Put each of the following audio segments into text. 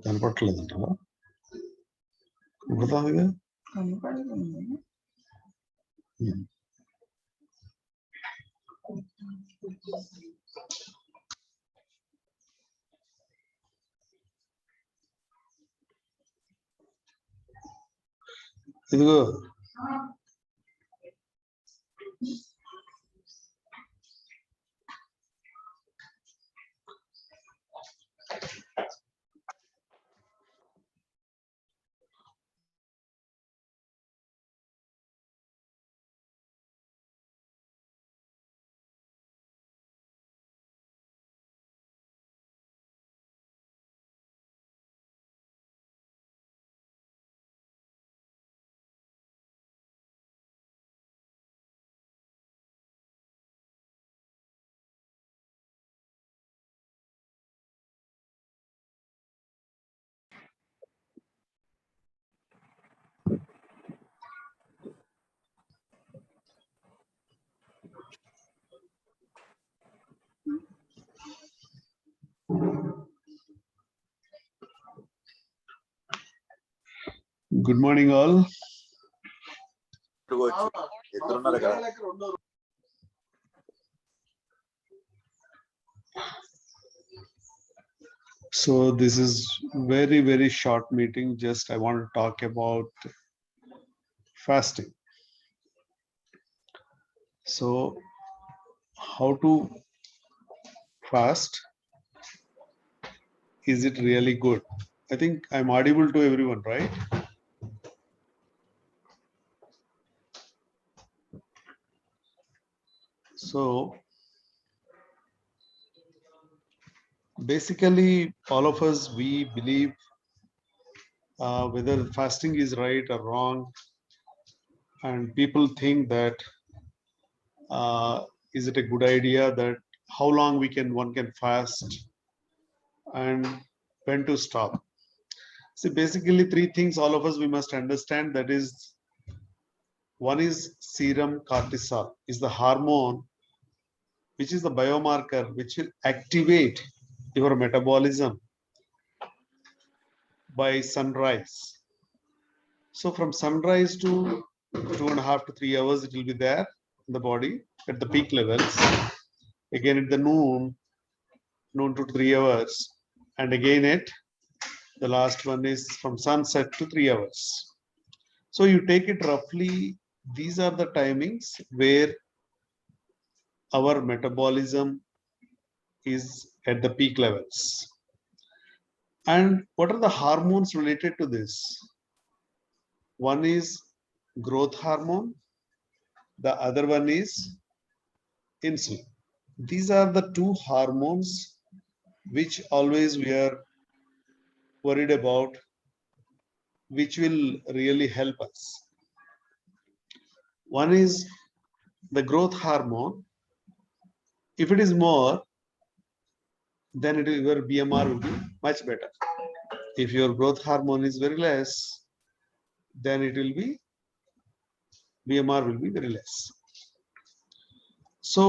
కనపట్లేదంటావా? కనపడతాదిగా. ఇదిగో good morning all. So this is very short meeting. Just I want to talk about fasting. So how to fast? Is it really good? I think I'm audible to everyone, right? So basically all of us, we believe whether fasting is right or wrong, and people think that is it a good idea, that how long one can fast and when to stop. See, basically three things all of us we must understand. That is, one is serum cortisol, is the hormone which is the biomarker which will activate your metabolism by sunrise. So from sunrise to 2.5 to 3 hours it will be there in the body at the peak levels. Again at the noon to 3 hours, and again at the last one is from sunset to 3 hours. So you take it roughly, these are the timings where our metabolism is at the peak levels. And what are the hormones related to this? One is growth hormone, the other one is insulin. These are the two hormones which always we are worried about, which will really help us. One is the growth hormone. If it is more, then your BMR will be much better. If your growth hormone is very less, then it will be BMR will be very less. So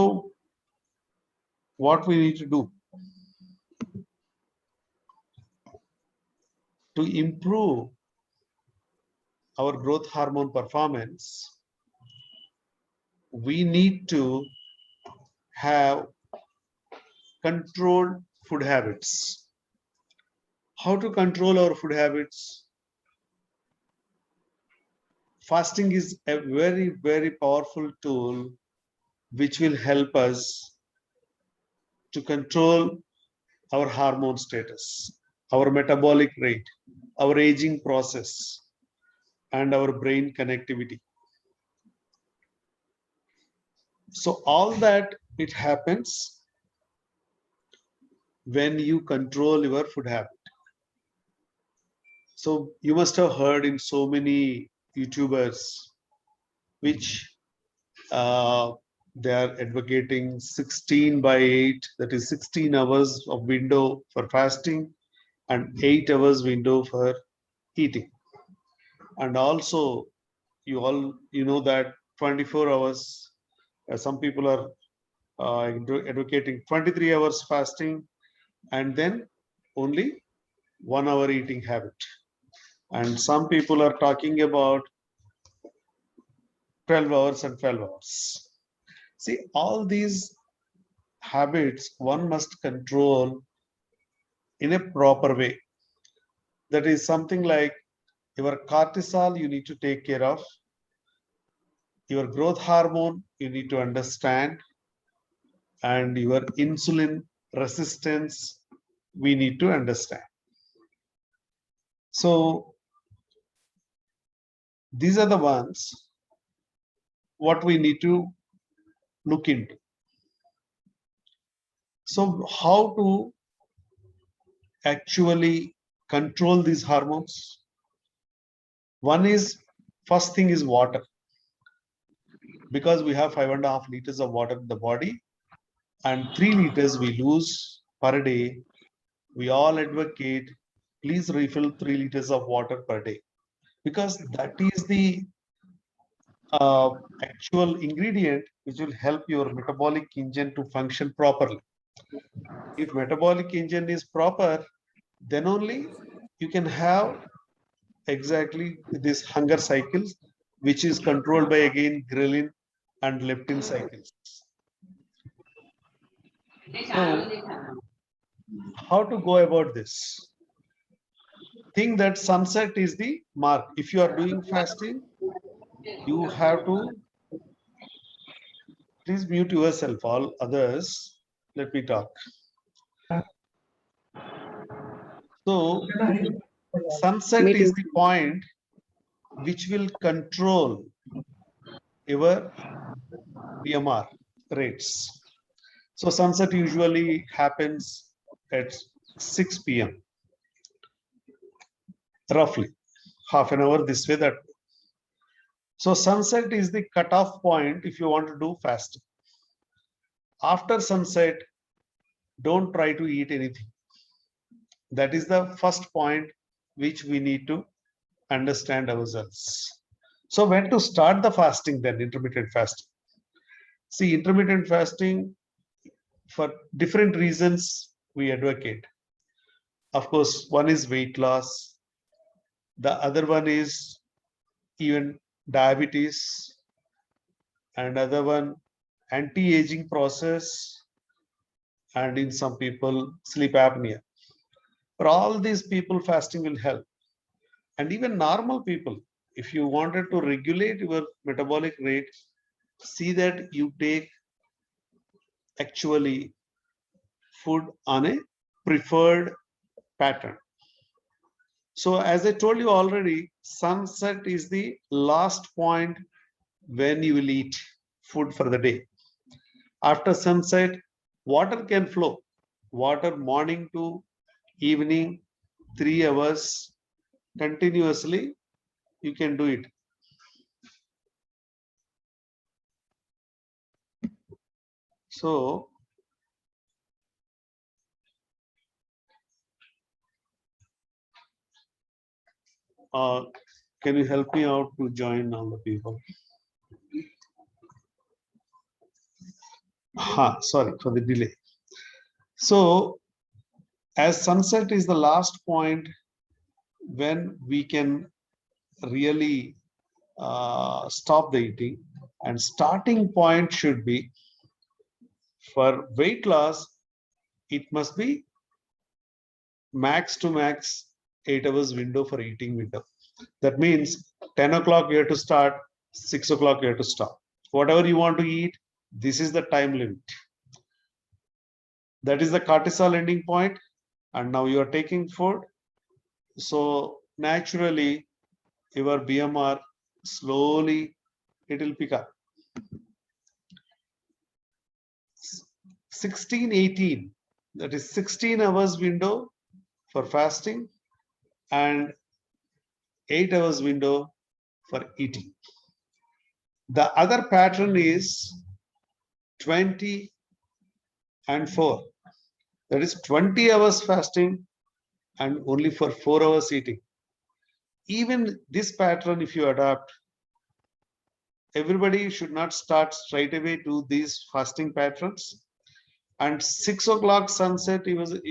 what we need to do to improve our growth hormone performance, we need to have controlled food habits. How to control our food habits? Fasting is a very powerful tool which will help us to control our hormone status, our metabolic rate, our aging process, and our brain connectivity. So all that it happens when you control your food habit. So you must have heard in so many YouTubers which they are advocating 16/8, that is 16 hours of window for fasting, and 8 hours window for eating. And also you know that 24 hours, some people are advocating 23 hours fasting and then only 1 hour eating habit. And some people are talking about 12 hours and 12 hours. See, all these habits one must control in a proper way. That is something like your cortisol, you need to take care of. Your growth hormone, you need to understand. And your insulin resistance, we need to understand. So these are the ones what we need to look into. So how to actually control these hormones? One is, first thing is water, because we have 5.5 liters of water in the body and 3 liters we lose per day. We all advocate, please refill 3 liters of water per day, because that is the actual ingredient which will help your metabolic engine to function properly. If metabolic engine is proper, then only you can have exactly this hunger cycles, which is controlled by again ghrelin and leptin cycles. So how to go about this? Think that sunset is the mark. If you are doing fasting, you have to, please mute yourself, all others. Let me talk. So sunset is the point which will control your BMR rates. So sunset usually happens at 6 p.m. roughly, half an hour this way, that. So sunset is the cutoff point if you want to do fasting. After sunset, don't try to eat anything. That is the first point which we need to understand ourselves. So when to start the fasting then, intermittent fasting? See, intermittent fasting, for different reasons we advocate. Of course, one is weight loss. The other one is even diabetes, and other one anti-aging process, and in some people sleep apnea. For all these people, fasting will help. And even normal people, if you wanted to regulate your metabolic rate, see that you take actually food on a preferred pattern. So as I told you already, sunset is the last point when you will eat food for the day. After sunset, water can flow. Water morning to evening, 3 hours continuously, you can do it. So can you help me out to join all the people? Sorry for the delay. So as sunset is the last point when we can really stop the eating, and starting point should be, for weight loss, it must be max to max 8 hours window for eating window. That means 10 o'clock you have to start, 6 o'clock you have to stop. Whatever you want to eat, this is the time limit. That is the cortisol ending point, and now you are taking food. So naturally, your BMR slowly it will pick up. 16-18, that is 16 hours window for fasting and 8 hours window for eating. The other pattern is 20 and 4. That is 20 hours fasting and only for 4 hours eating. Even this pattern, if you adopt, everybody should not start straight away to these fasting patterns. And 6 o'clock sunset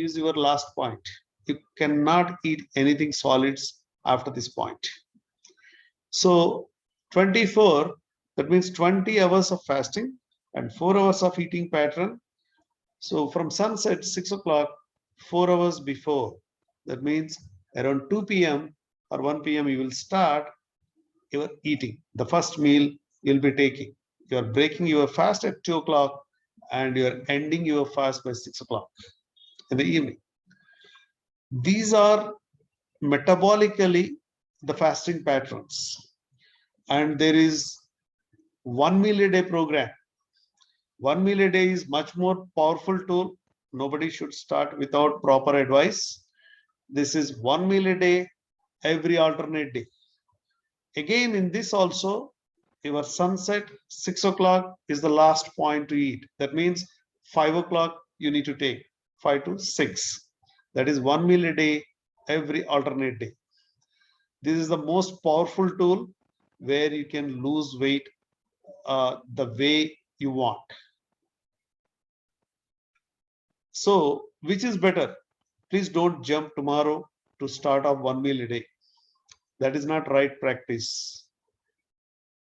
is your last point. You cannot eat anything solids after this point. So 24, that means 20 hours of fasting and 4 hours of eating pattern. So from sunset, 6 o'clock, 4 hours before, that means around 2 p.m. or 1 p.m. you will start your eating. The first meal you'll be taking. You are breaking your fast at 2 o'clock and you are ending your fast by 6 o'clock in the evening. These are metabolically the fasting patterns. And there is 1 meal a day program. 1 meal a day is much more powerful tool. Nobody should start without proper advice. This is 1 meal a day, every alternate day. Again, in this also, your sunset, 6 o'clock is the last point to eat. That means 5 o'clock you need to take, 5 to 6. That is 1 meal a day, every alternate day. This is the most powerful tool where you can lose weight the way you want. So, which is better? Please don't jump tomorrow to start off 1 meal a day. That is not right practice.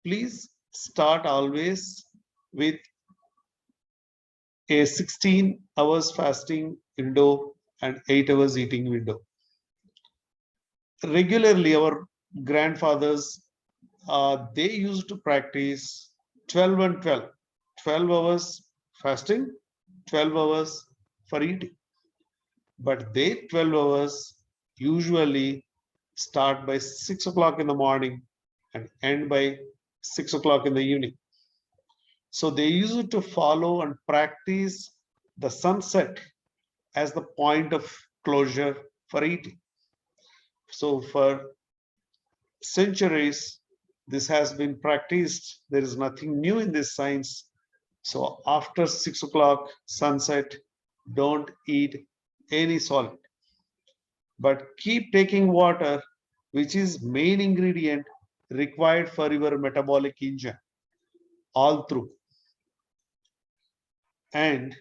Please start always with a 16 hours fasting window and 8 hours eating window. Regularly, our grandfathers, they used to practice 12 and 12. 12 hours fasting, 12 hours for eating. But they 12 hours usually start by 6 o'clock in the morning and end by 6 o'clock in the evening. So they used to follow and practice the sunset as the point of closure for eating. So for centuries, this has been practiced. There is nothing new in this science. So after 6 o'clock sunset, don't eat any solid, but keep taking water, which is main ingredient required for your metabolic engine all through. And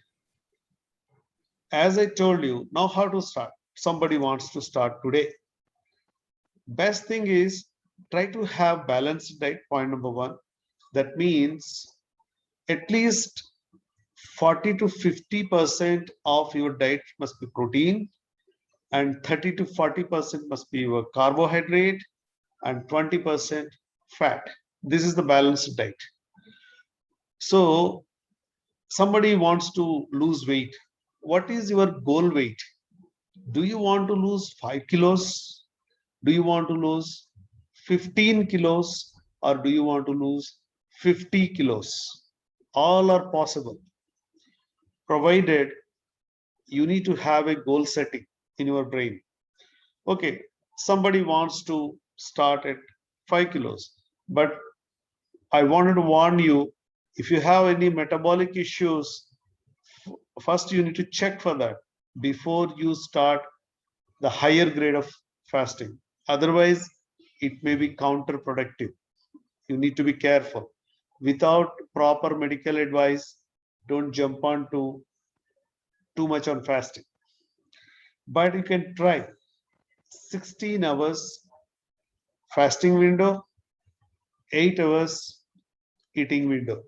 as I told you, now how to start. Somebody wants to start today. Best thing is try to have balanced diet, point number 1. That means at least 40 to 50% of your diet must be protein, and 30 to 40% must be your carbohydrate, and 20% fat. This is the balanced diet. So somebody wants to lose weight. What is your goal weight? Do you want to lose 5 kilos? Do you want to lose 15 kilos? Or do you want to lose 50 kilos? All are possible, provided you need to have a goal setting in your brain. Okay, somebody wants to start at 5 kilos, but I wanted to warn you, if you have any metabolic issues, first you need to check for that before you start the higher grade of fasting. Otherwise, it may be counterproductive. You need to be careful. Without proper medical advice, don't jump on to too much on fasting. But you can try 16 hours fasting window, 8 hours eating window.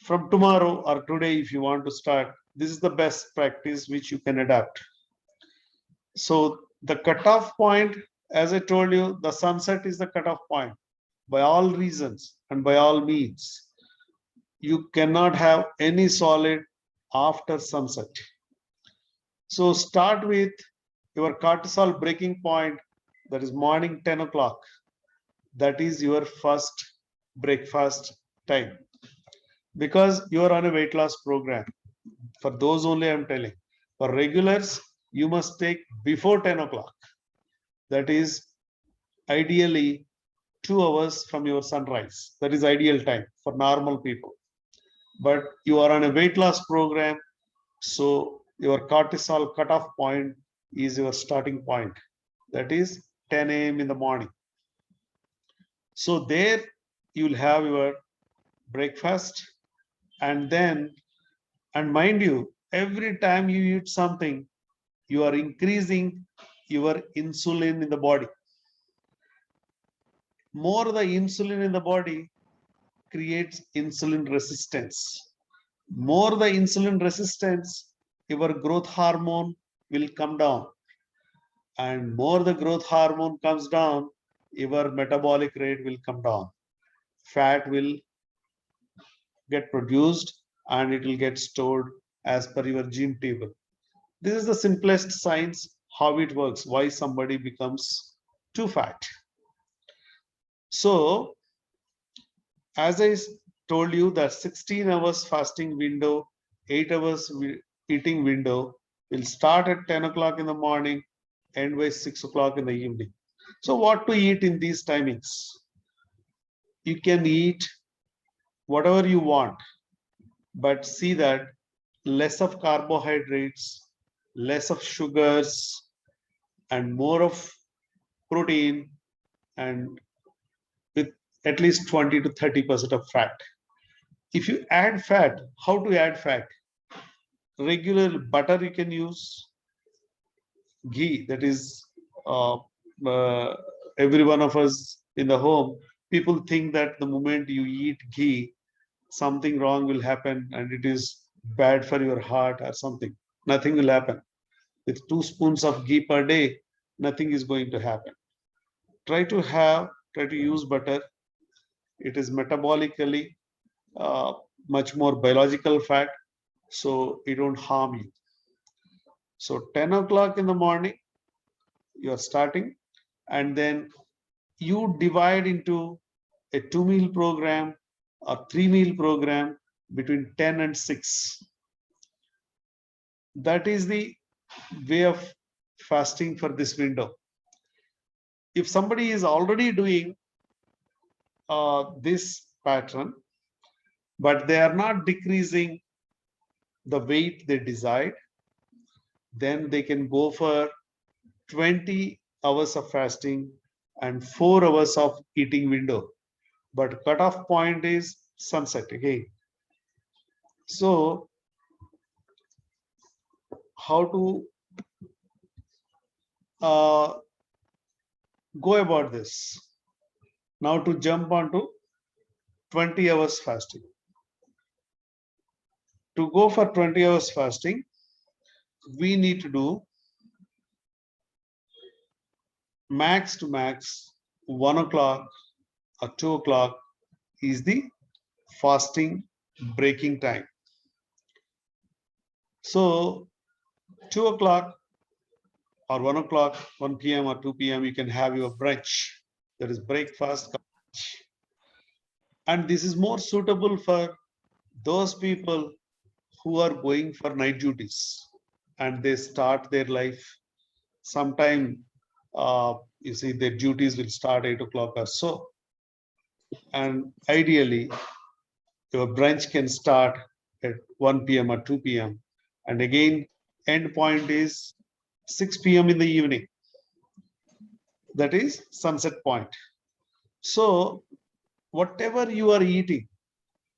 From tomorrow or today, if you want to start, this is the best practice which you can adapt. So the cutoff point, as I told you, the sunset is the cutoff point by all reasons and by all means. You cannot have any solid after sunset. So start with your cortisol breaking point, that is morning 10 o'clock. That is your first breakfast time. Because you are on a weight loss program. For those only I'm telling. For regulars, you must take before 10 o'clock. That is ideally 2 hours from your sunrise. That is ideal time for normal people. But you are on a weight loss program, so your cortisol cutoff point is your starting point. That is 10 a.m. in the morning. So there you'll have your breakfast, and mind you, every time you eat something, you are increasing your insulin in the body. More the insulin in the body creates insulin resistance. More the insulin resistance, your growth hormone will come down. And more the growth hormone comes down, your metabolic rate will come down. Fat will get produced and it will get stored as per your gene table. This is the simplest science how it works, why somebody becomes too fat. So, as I told you, that 16 hours fasting window, 8 hours eating window will start at 10 o'clock in the morning, end by 6 o'clock in the evening. So, what to eat in these timings? You can eat whatever you want, but see that less of carbohydrates, less of sugars, and more of protein, and with at least 20 to 30% of fat. If you add fat, how to add fat? Regular butter you can use, ghee, that is uh, uh, every one of us in the home, people think that the moment you eat ghee, something wrong will happen and it is bad for your heart or something. Nothing will happen. With 2 spoons of ghee per day, nothing is going to happen. Try to use butter. It is metabolically much more biological fat, so it won't harm you. So 10 o'clock in the morning, you are starting, and then you divide into a 2 meal program or 3 meal program between 10 and 6. That is the way of fasting for this window. If somebody is already doing this pattern, but they are not decreasing the weight they desired, then they can go for 20 hours of fasting and 4 hours of eating window. But cutoff point is sunset again. So, how to go about this? Now to jump onto 20 hours fasting. To go for 20 hours fasting, we need to do max to max 1 o'clock or 2 o'clock is the fasting breaking time. So 2 o'clock or 1 o'clock, 1 p.m. or 2 p.m., you can have your brunch. That is breakfast. And this is more suitable for those people who are going for night duties and they start their life sometime. You see, their duties will start 8 o'clock or so. And ideally, your brunch can start at 1 p.m. or 2 p.m. And again, end point is 6 p.m. in the evening. That is sunset point. So whatever you are eating,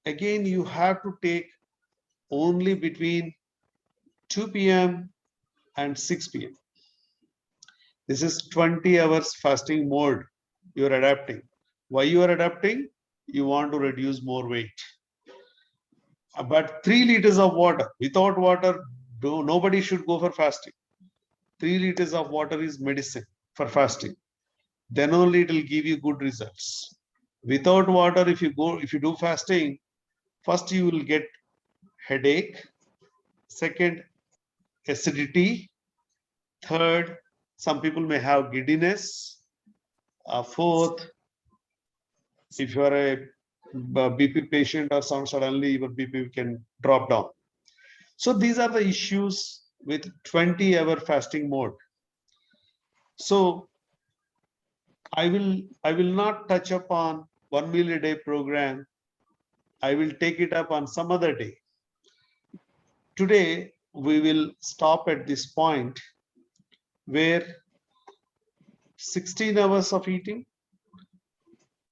again, you have to take only between 2 p.m. and 6 p.m. This is 20 hours fasting mode you are adapting. Why you are adapting? You want to reduce more weight. But 3 liters of water, without water, nobody should go for fasting. 3 liters of water is medicine for fasting. Then only it will give you good results. Without water, if you do fasting, first you will get headache, second, acidity, third, some people may have giddiness, fourth, if you are a BP patient or some suddenly your BP can drop down. So these are the issues with 20-hour fasting mode. So I will not touch upon 1 meal a day program. I will take it up on some other day. Today we will stop at this point where 16 hours of eating,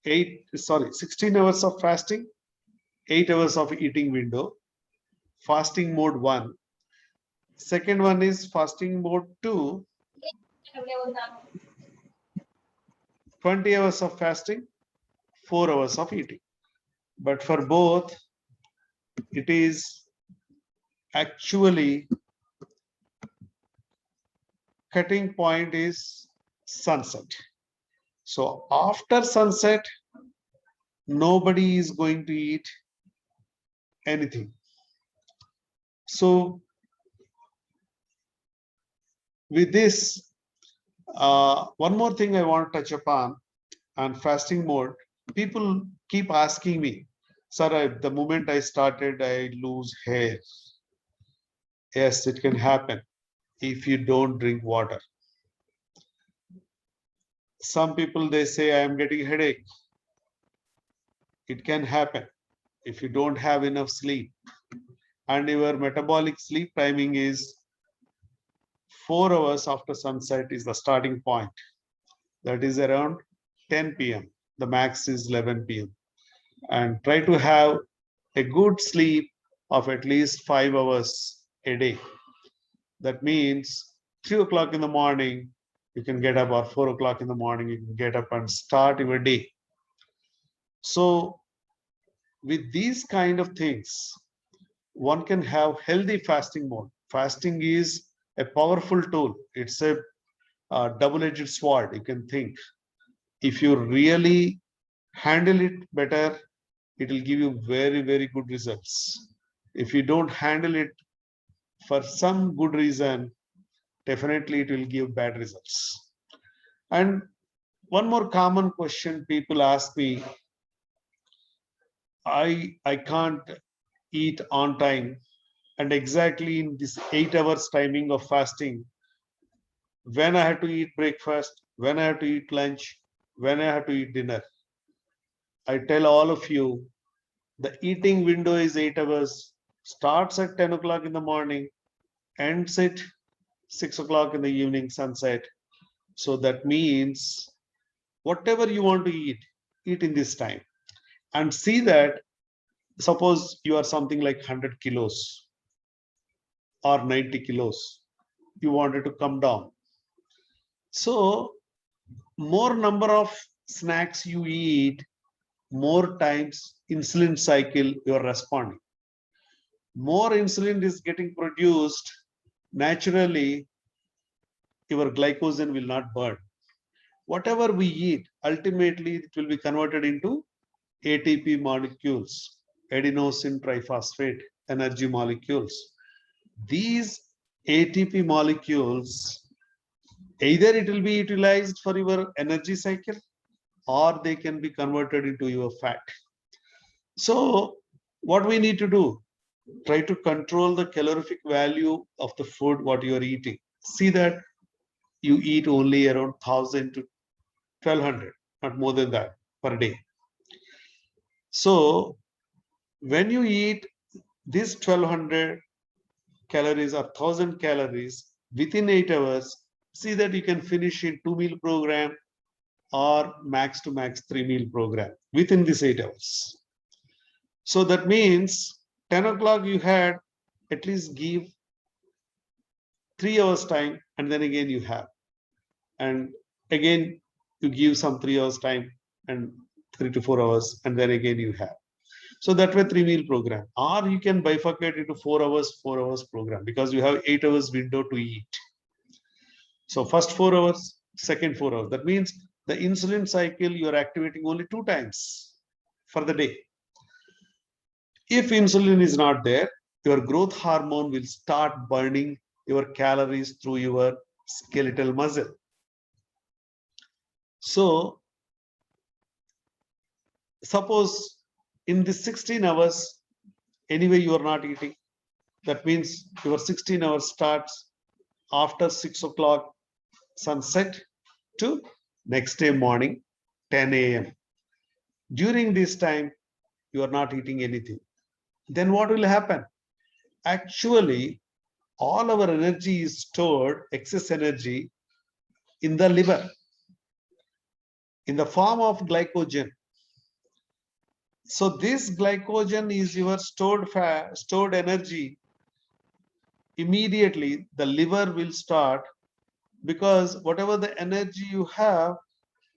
16 hours of fasting, 8 hours of eating window, fasting mode 1. Second one is fasting mode 2, 20 hours of fasting, 4 hours of eating. But for both, it is actually cutting point is sunset. So after sunset, nobody is going to eat anything. So with this, one more thing I want to touch upon on fasting mode. People keep asking me, sir, the moment I started, I lose hair. Yes, it can happen if you don't drink water. Some people, they say, I am getting headache. It can happen if you don't have enough sleep. And your metabolic sleep timing is 4 hours after sunset is the starting point. That is around 10 p.m. The max is 11 p.m. And try to have a good sleep of at least 5 hours a day. That means 3 o'clock in the morning, you can get up, or 4 o'clock in the morning, you can get up and start your day. So with these kind of things, one can have healthy fasting mode. Fasting is a powerful tool. It's a double-edged sword, you can think. If you really handle it better, it will give you very, very good results. If you don't handle it for some good reason, definitely it will give bad results. And one more common question people ask me, I can't eat on time, and exactly in this 8 hours timing of fasting, when I have to eat breakfast, when I have to eat lunch, when I have to eat dinner. I tell all of you, the eating window is 8 hours, starts at 10 o'clock in the morning, ends at 6 o'clock in the evening, sunset. So that means whatever you want to eat in this time. And see that, suppose you are something like 100 kilos or 90 kilos, you wanted to come down. So more number of snacks you eat, more times insulin cycle you're responding. More insulin is getting produced, naturally your glycogen will not burn. Whatever we eat, ultimately it will be converted into ATP molecules, adenosine triphosphate energy molecules. These ATP molecules, either it will be utilized for your energy cycle, or they can be converted into your fat. So what we need to do, try to control the calorific value of the food what you are eating. See that you eat only around 1000 to 1200, not more than that, per day. So when you eat this 1200 calories or 1000 calories within 8 hours, see that you can finish in 2 meal program or max to max 3 meal program within this 8 hours. So that means 10 o'clock you had, at least give 3 hours time, and then again you have, and again you give some 3 hours time and 3 to 4 hours, and then again you have. So that way 3 meal program, or you can bifurcate into 4 hours program, because you have 8 hours window to eat. So first 4 hours, second 4 hours. That means the insulin cycle you are activating only 2 times for the day. If insulin is not there, your growth hormone will start burning your calories through your skeletal muscle. So suppose in the 16 hours, anyway you are not eating. That means your 16 hours starts after 6 o'clock sunset to next day morning 10 a.m. During this time, you are not eating anything. Then what will happen? Actually, all our energy is stored, excess energy in the liver in the form of glycogen. So this glycogen is your stored fat, stored energy. Immediately the liver will start, because whatever the energy you have,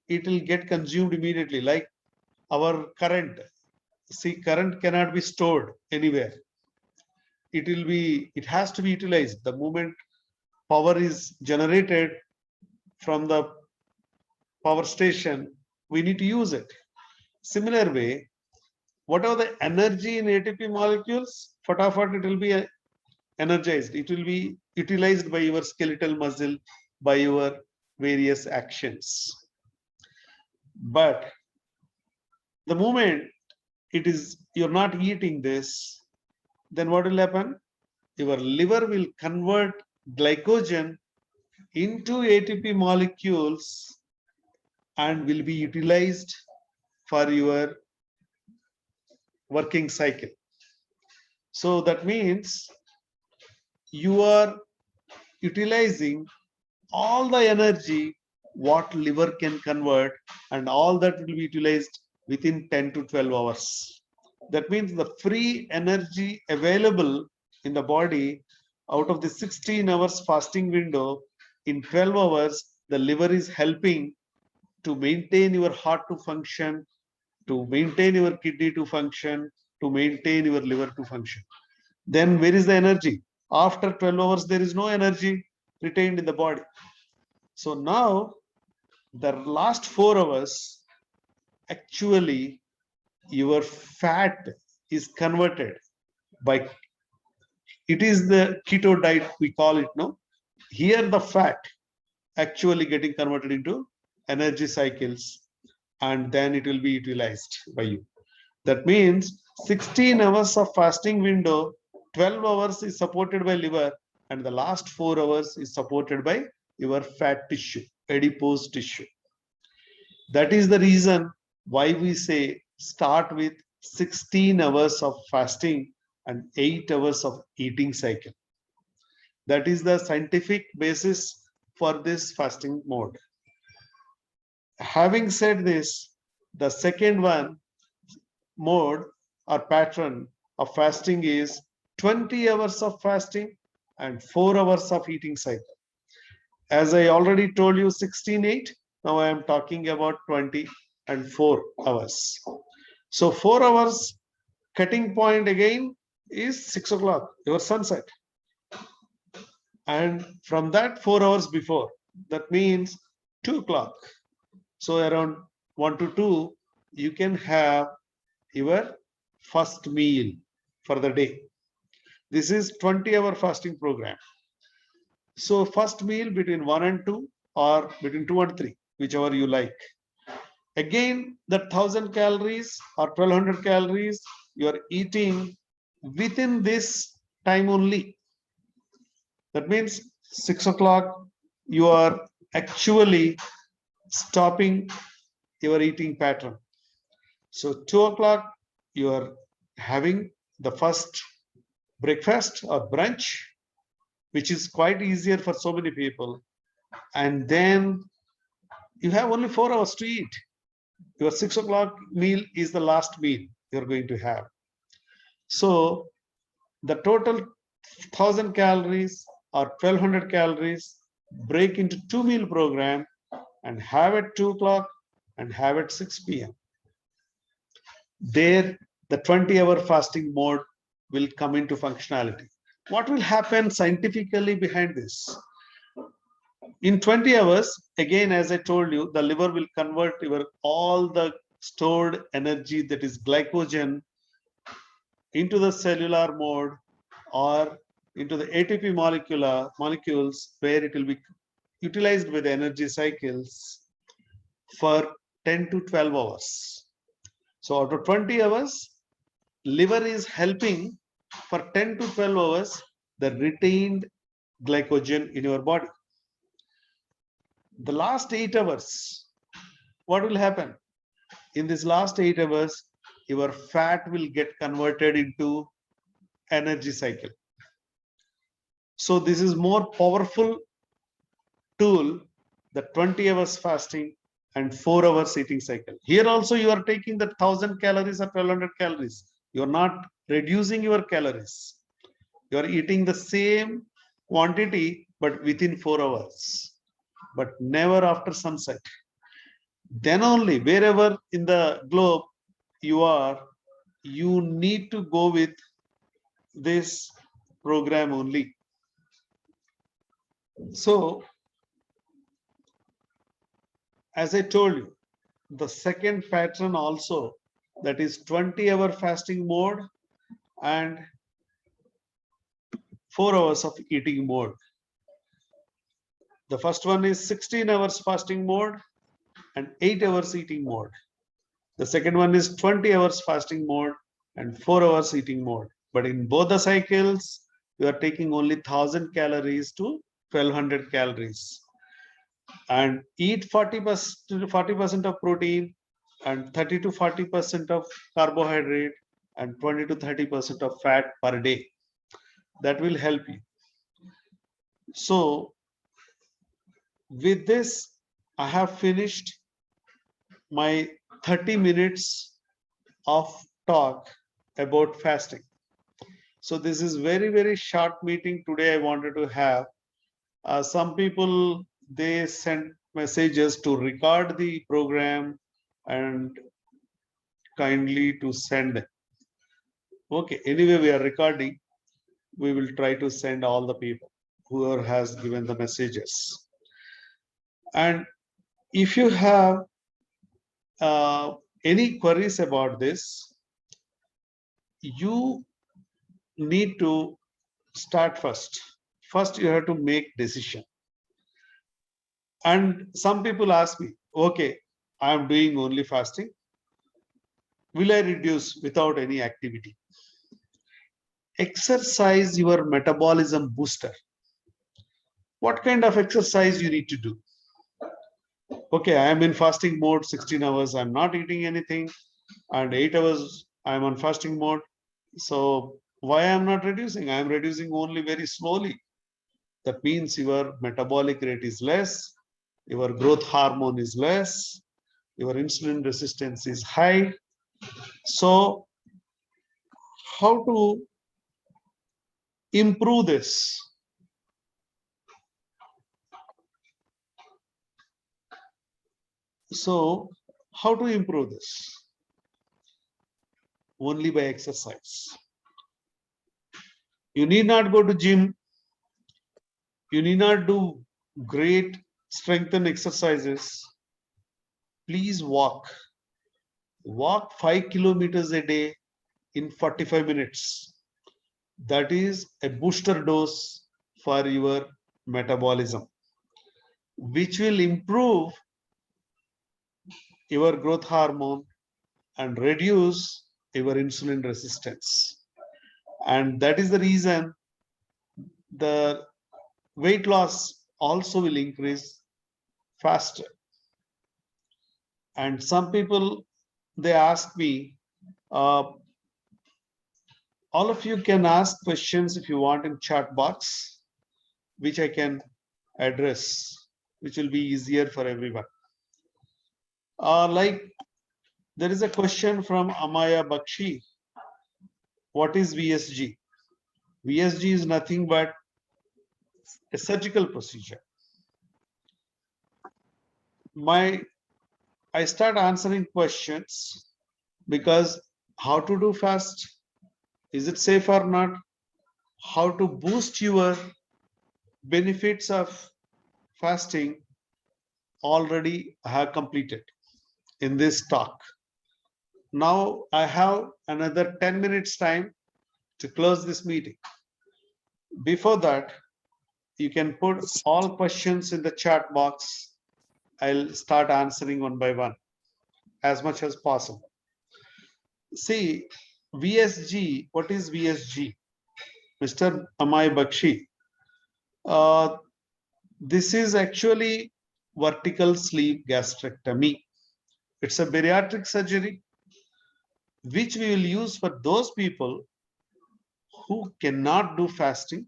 it will get consumed immediately. Like our current, see, current cannot be stored anywhere. It has to be utilized. The moment power is generated from the power station, we need to use it. Similar way, whatever the energy in ATP molecules, fatafat, it will be energized. It will be utilized by your skeletal muscle, by your various actions. But the moment you're not eating this, then what will happen? Your liver will convert glycogen into ATP molecules and will be utilized for your working cycle. So that means you are utilizing all the energy what liver can convert, and all that will be utilized within 10 to 12 hours. That means the free energy available in the body out of the 16 hours fasting window, in 12 hours, the liver is helping to maintain your heart to function, to maintain your kidney to function, to maintain your liver to function. Then where is the energy? After 12 hours, there is no energy retained in the body. So now the last 4 hours, actually your fat is converted by, it is the keto diet we call it, no? Here the fat actually getting converted into energy cycles, and then it will be utilized by you. That means 16 hours of fasting window, 12 hours is supported by liver, and the last 4 hours is supported by your fat tissue, adipose tissue. That is the reason why we say start with 16 hours of fasting and 8 hours of eating cycle. That is the scientific basis for this fasting mode. Having said this, the second one mode or pattern of fasting is 20 hours of fasting and 4 hours of eating cycle. As I already told you, 16-8, now I am talking about 20 and 4 hours. So 4 hours cutting point again is 6 o'clock, your sunset. And from that 4 hours before, that means 2 o'clock. So around 1 to 2, you can have your first meal for the day. This is 20-hour fasting program. So first meal between 1 and 2 or between 2 and 3, whichever you like. Again, the 1000 calories or 1200 calories you are eating within this time only. That means 6 o'clock, you are actually stopping your eating pattern. So 2 o'clock, you are having the first breakfast or brunch, which is quite easier for so many people. And then you have only 4 hours to eat. Your 6 o'clock meal is the last meal you're going to have. So the total 1000 calories or 1200 calories break into 2 meal program and have at 2 o'clock and have at 6 p.m. There, the 20-hour fasting mode will come into functionality. What will happen scientifically behind this? In 20 hours, again, as I told you, the liver will convert all the stored energy, that is glycogen, into the cellular mode or into the ATP molecules, where it will be utilized by the energy cycles for 10 to 12 hours. So after 20 hours, liver is helping for 10 to 12 hours the retained glycogen in your body. The last 8 hours, what will happen? In this last 8 hours, your fat will get converted into energy cycle. So this is more powerful tool the 20 hours fasting and 4 hours eating cycle. Here also you are taking the 1000 calories or 1200 calories. You are not reducing your calories. You are eating the same quantity but within 4 hours, but never after sunset. Then only wherever in the globe you are, you need to go with this program only. So as I told you, the second pattern also, that is 20-hour fasting mode and 4 hours of eating mode. The first one is 16 hours fasting mode and 8 hours eating mode. The second one is 20 hours fasting mode and 4 hours eating mode. But in both the cycles, you are taking only 1000 calories to 1200 calories. And eat 40% of protein and 30 to 40% of carbohydrate and 20 to 30% of fat per day. That will help you. So with this, I have finished my 30 minutes of talk about fasting. So this is very, very short meeting today I wanted to have. Some people, they sent messages to record the program and kindly to send. Okay, anyway, we are recording. We will try to send all the people whoever has given the messages. And if you have any queries about this, you need to start first. First, you have to make decision. And some people ask me, okay, I am doing only fasting. Will I reduce without any activity? Exercise your metabolism booster. What kind of exercise you need to do? Okay, I am in fasting mode 16 hours, I'm not eating anything, and 8 hours I'm on fasting mode. So why I'm not reducing? I'm reducing only very slowly. That means your metabolic rate is less, your growth hormone is less, your insulin resistance is high. So how to improve this? So how to improve this? Only by exercise. You need not go to gym. You need not do great strengthen exercises. Please walk. Walk 5 kilometers a day in 45 minutes. That is a booster dose for your metabolism, which will improve your growth hormone and reduce your insulin resistance. And that is the reason the weight loss also will increase faster. And some people, they ask me, uh, all of you can ask questions if you want in chat box, which I can address, which will be easier for everyone. Like there is a question from Amaya Bakshi. What is VSG? VSG is nothing but a surgical procedure. I start answering questions because how to do fast? Is it safe or not? How to boost your benefits of fasting already I have completed in this talk. Now I have another 10 minutes time to close this meeting. Before that, you can put all questions in the chat box. I'll start answering one by one as much as possible. See, VSG, what is VSG? Mr. Amay Bakshi. This is actually vertical sleeve gastrectomy. It's a bariatric surgery which we will use for those people who cannot do fasting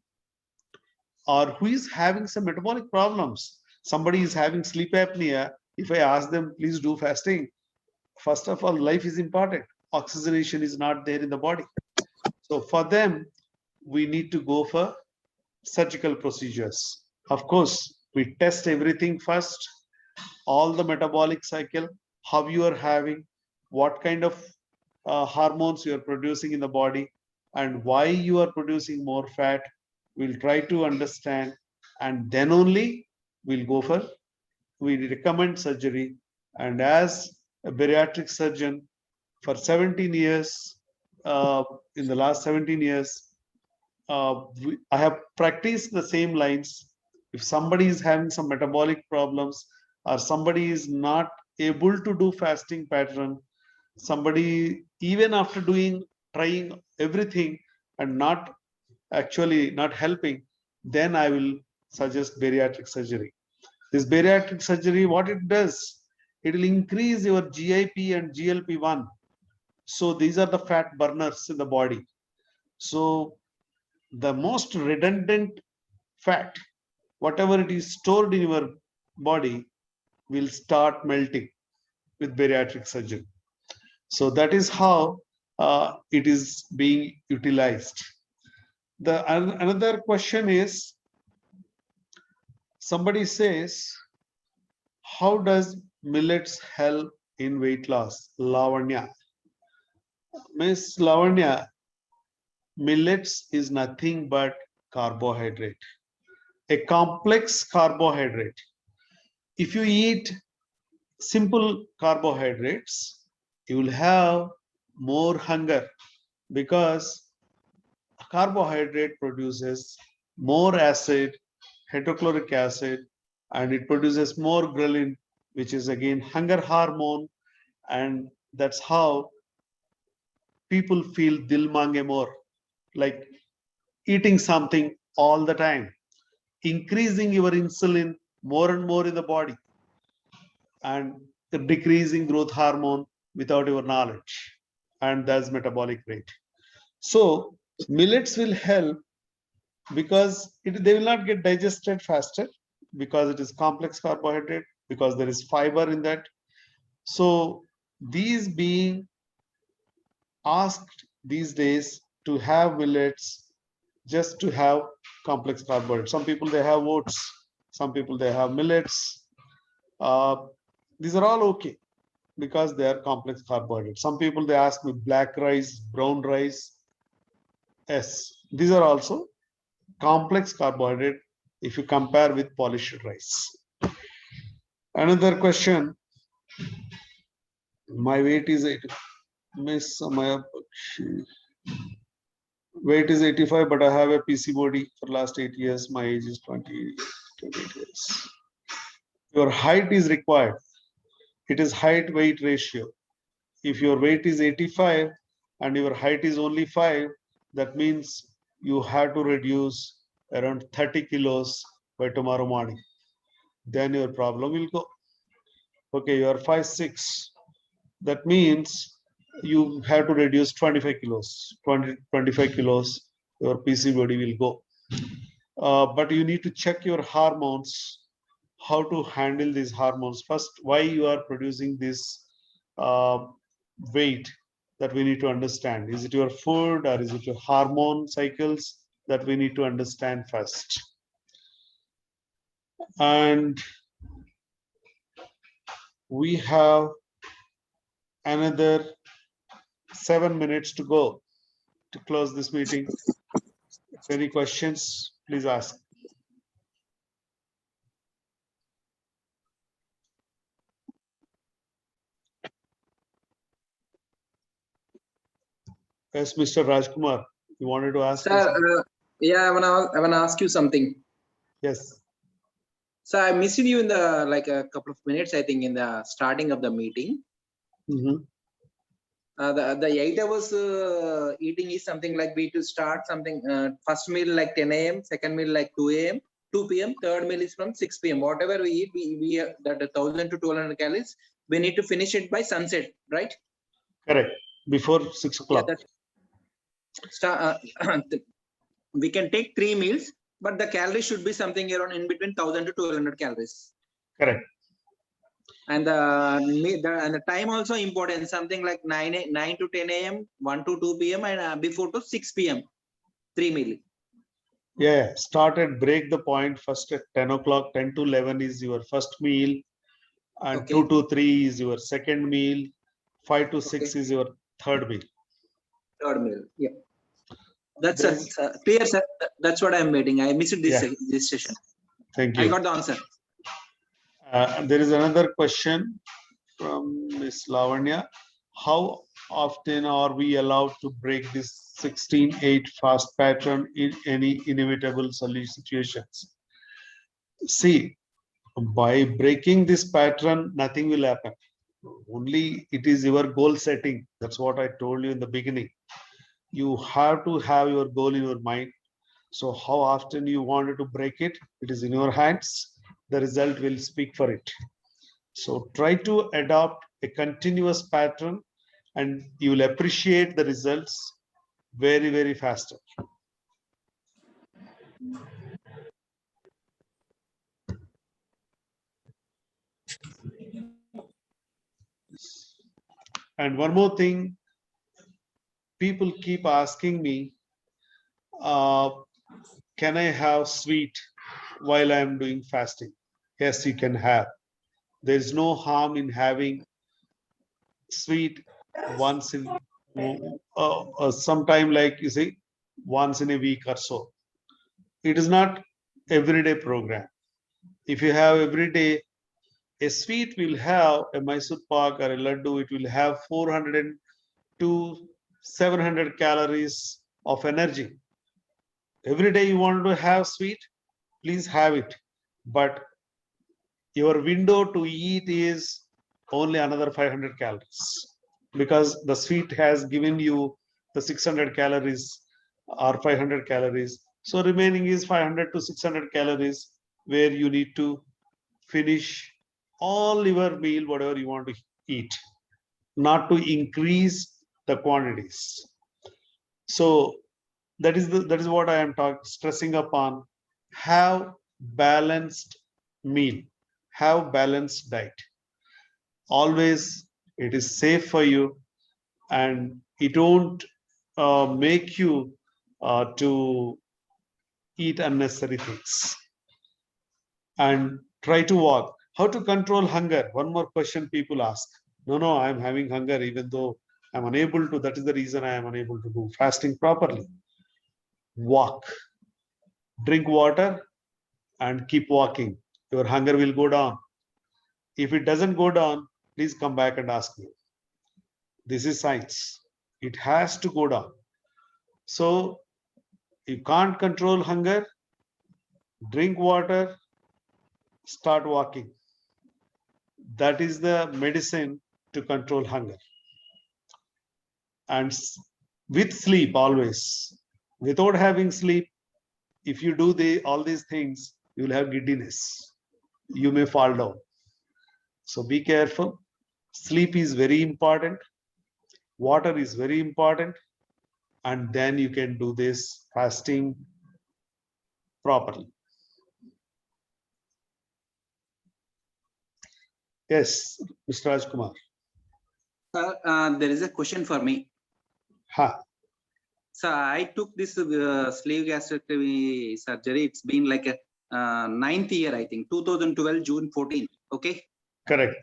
or who is having some metabolic problems. Somebody is having sleep apnea. If I ask them, please do fasting, first of all, life is important. Oxygenation is not there in the body. So for them, we need to go for surgical procedures. Of course, we test everything first, all the metabolic cycle, how you are having, what kind of hormones you are producing in the body, and why you are producing more fat. We'll try to understand, and then only we'll go for, we recommend surgery. And as a bariatric surgeon for 17 years, in the last 17 years, I have practiced the same lines. If somebody is having some metabolic problems, or somebody is not able to do fasting pattern, somebody even after trying everything and not helping, then I will suggest bariatric surgery. This bariatric surgery, what it does, it will increase your GIP and GLP-1. So these are the fat burners in the body. So the most redundant fat, whatever it is stored in your body, will start melting with bariatric surgery. So that is how it is being utilized. Another question is, somebody says, how does millets help in weight loss? Lavanya. Miss Lavanya, millets is nothing but carbohydrate, a complex carbohydrate. If you eat simple carbohydrates, you will have more hunger, because carbohydrate produces more acid, hydrochloric acid, and it produces more ghrelin, which is again hunger hormone. And that's how people feel dil mange more, like eating something all the time, increasing your insulin more and more in the body, and decreasing growth hormone without your knowledge, and that's metabolic rate. So millets will help, because they will not get digested faster, because it is complex carbohydrate, because there is fiber in that. So these being asked these days to have millets, just to have complex carbohydrate. Some people they have oats, some people they have millets. These are all okay, because they are complex carbohydrates. Some people they ask me black rice, brown rice. Yes, these are also complex carbohydrate if you compare with polished rice. Another question. My weight is 80. Miss Samaya Bakshi. Weight is 85, but I have a PC body for last 8 years. My age is 28 years. Your height is required. It is height weight ratio. If your weight is 85 and your height is only 5, that means you have to reduce around 30 kilos by tomorrow morning. Then your problem will go. Okay, you are 5'6". That means you have to reduce 25 kilos. 25 kilos, your PC body will go. But you need to check your hormones, how to handle these hormones. First, why you are producing this weight, that we need to understand. Is it your food, or is it your hormone cycles, that we need to understand first. And we have another 7 minutes to go to close this meeting. If any questions, please ask. Yes, Mr. Rajkumar, you wanted to ask? Sir, yeah, I wanna ask you something. Yes. So I missed you in the like a couple of minutes, I think, in the starting of the meeting. Mm-hmm. The 8 hours eating is something like we to start something first meal like 10 a.m., second meal like 2 a.m., 2 p.m., third meal is from 6 p.m. Whatever we eat, we that 1,000 to 1,200 calories, we need to finish it by sunset, right? Correct. Before 6 o'clock. Yeah, we can take 3 meals. But the calories should be something around in between 1000 to 1200 calories. Correct. And the time also important, something like 9 to 10 a.m., 1 to 2 p.m. and before to 6 p.m. 3 meal. Yeah, break the point first at 10 o'clock. 10 to 11 is your first meal, and Okay. 2 to 3 is your second meal. 5 to 6 is your third meal. Third meal, yeah. That's clear, sir. That's what I'm waiting. I missed this session. Thank you. I got the answer. There is another question from Ms. Lavanya. How often are we allowed to break this 16-8 fast pattern in any inevitable situations? See, by breaking this pattern, nothing will happen. Only it is your goal setting. That's what I told you in the beginning. You have to have your goal in your mind. So how often you wanted to break it, it is in your hands. The result will speak for it. So try to adopt a continuous pattern and you will appreciate the results very, very faster. And one more thing, people keep asking me, can I have sweet while I am doing fasting? Yes, you can have. There is no harm in having sweet once in sometime, like you say, once in a week or so. It is not everyday program. If you have every day, a sweet will have a Mysore pak or a laddu, it will have 400 to 700 calories of energy. Every day you want to have sweet, please have it. But your window to eat is only another 500 calories because the sweet has given you the 600 calories or 500 calories. So remaining is 500 to 600 calories where you need to finish all your meal, whatever you want to eat, not to increase the quantities. So that is what I am stressing upon. Have balanced meal, have balanced diet. Always it is safe for you and it won't make you to eat unnecessary things. And try to walk. How to control hunger? One more question people ask. No, I'm having hunger even though I'm unable to. That is the reason I am unable to do fasting properly. Walk, drink water, and keep walking. Your hunger will go down. If it doesn't go down, please come back and ask me. This is science. It has to go down. So you can't control hunger, drink water, start walking. That is the medicine to control hunger. And with sleep always. Without having sleep, if you do all these things, you will have giddiness. You may fall down. So be careful. Sleep is very important. Water is very important. And then you can do this fasting properly. Yes, Mr. Rajkumar. There is a question for me. So I took this sleeve gastrectomy surgery. It's been like a 9th year, I think, 2012, June 14. Okay. Correct.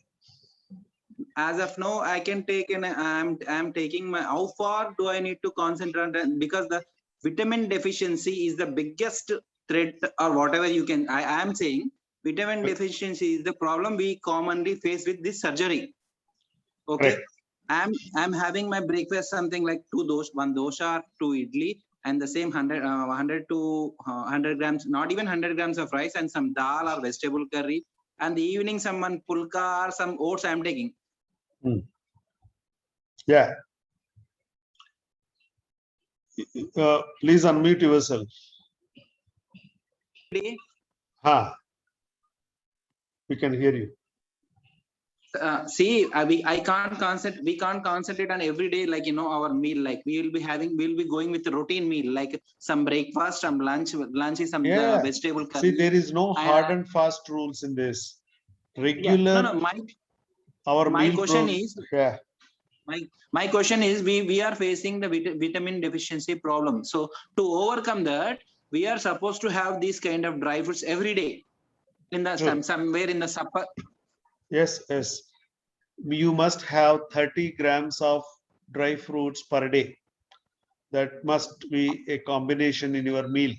As of now, I can take I'm taking my, how far do I need to concentrate on, because the vitamin deficiency is the biggest threat, or whatever you can, I am saying vitamin deficiency is the problem we commonly face with this surgery. Okay. Correct. I'm having my breakfast something like 1 dosha, 2 idli, and the same 100 to 100 grams, not even 100 grams of rice, and some dal or vegetable curry. And the evening, someone pulka or some oats I'm taking. Yeah. Please unmute yourself. We can hear you. See, I can't concentrate. We can't concentrate on every day, like our meal. Like we'll be going with a routine meal, like some breakfast, some lunch. Lunch is some Yeah. vegetable See, curry. there is no hard and fast rules in this. Yeah, Regular, no. our My meal question program. is, Yeah. my question is, we are facing the vitamin deficiency problem. So to overcome that, we are supposed to have these kind of dry fruits every day in the somewhere in the supper. Yes, yes. You must have 30 grams of dry fruits per day. That must be a combination in your meal.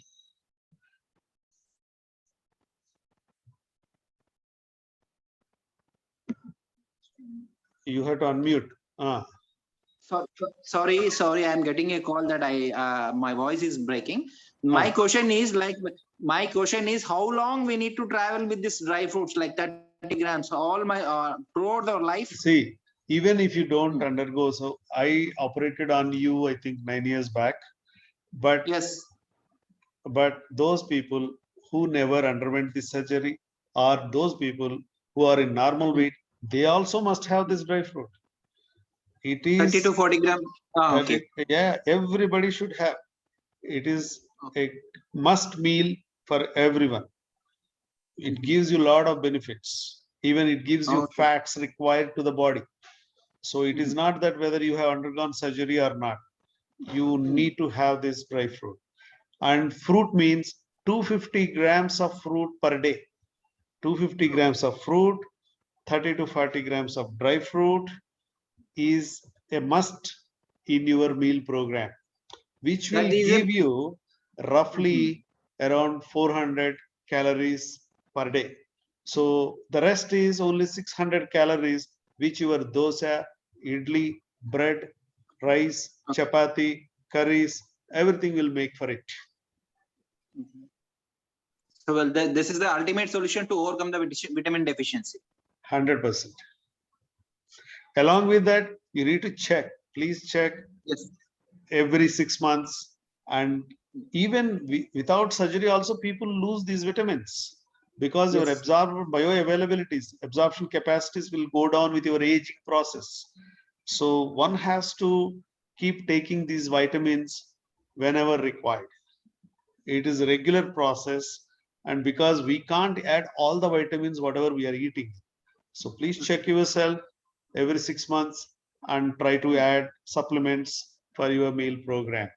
You have to unmute. Sorry, I'm getting a call that my voice is breaking. My question is how long we need to travel with this dry fruits, like 30 grams, all my throughout our life? See, even if you don't undergo, so I operated on you, I think 9 years back, but yes, but those people who never underwent this surgery, or those people who are in normal weight, they also must have this dry fruit. It is 30 to 40 grams. Okay. Yeah, everybody should have. It is a must meal for everyone. It gives you a lot of benefits. Even it gives you fats required to the body. So it is not that whether you have undergone surgery or not, you need to have this dry fruit. And fruit means 250 grams of fruit per day. 250 grams of fruit, 30 to 40 grams of dry fruit is a must in your meal program, which will give you roughly around 400 calories per day. So the rest is only 600 calories, which your dosa, idli, bread, rice, chapati, curries, everything will make for it. So well, this is the ultimate solution to overcome the vitamin deficiency. 100%. Along with that, you need to check. Please check every 6 months. And even without surgery, also people lose these vitamins because your bioavailabilities, absorption capacities will go down with your aging process. So one has to keep taking these vitamins whenever required. It is a regular process, and because we can't add all the vitamins whatever we are eating, so please check yourself every 6 months and try to add supplements for your meal program.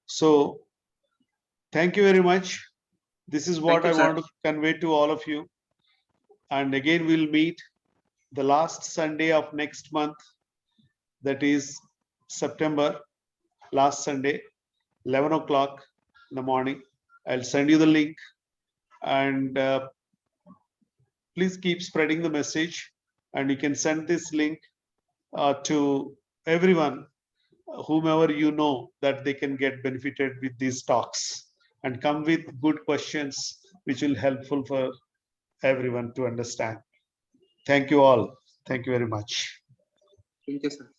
So thank you very much. This is what I want to convey to all of you. And again, we'll meet the last Sunday of next month, that is September, last Sunday, 11 o'clock in the morning. I'll send you the link, and please keep spreading the message, and you can send this link to everyone, whomever you know, that they can get benefited with these talks, and come with good questions which will helpful for everyone to understand. Thank you all. Thank you very much. Thank you, sir.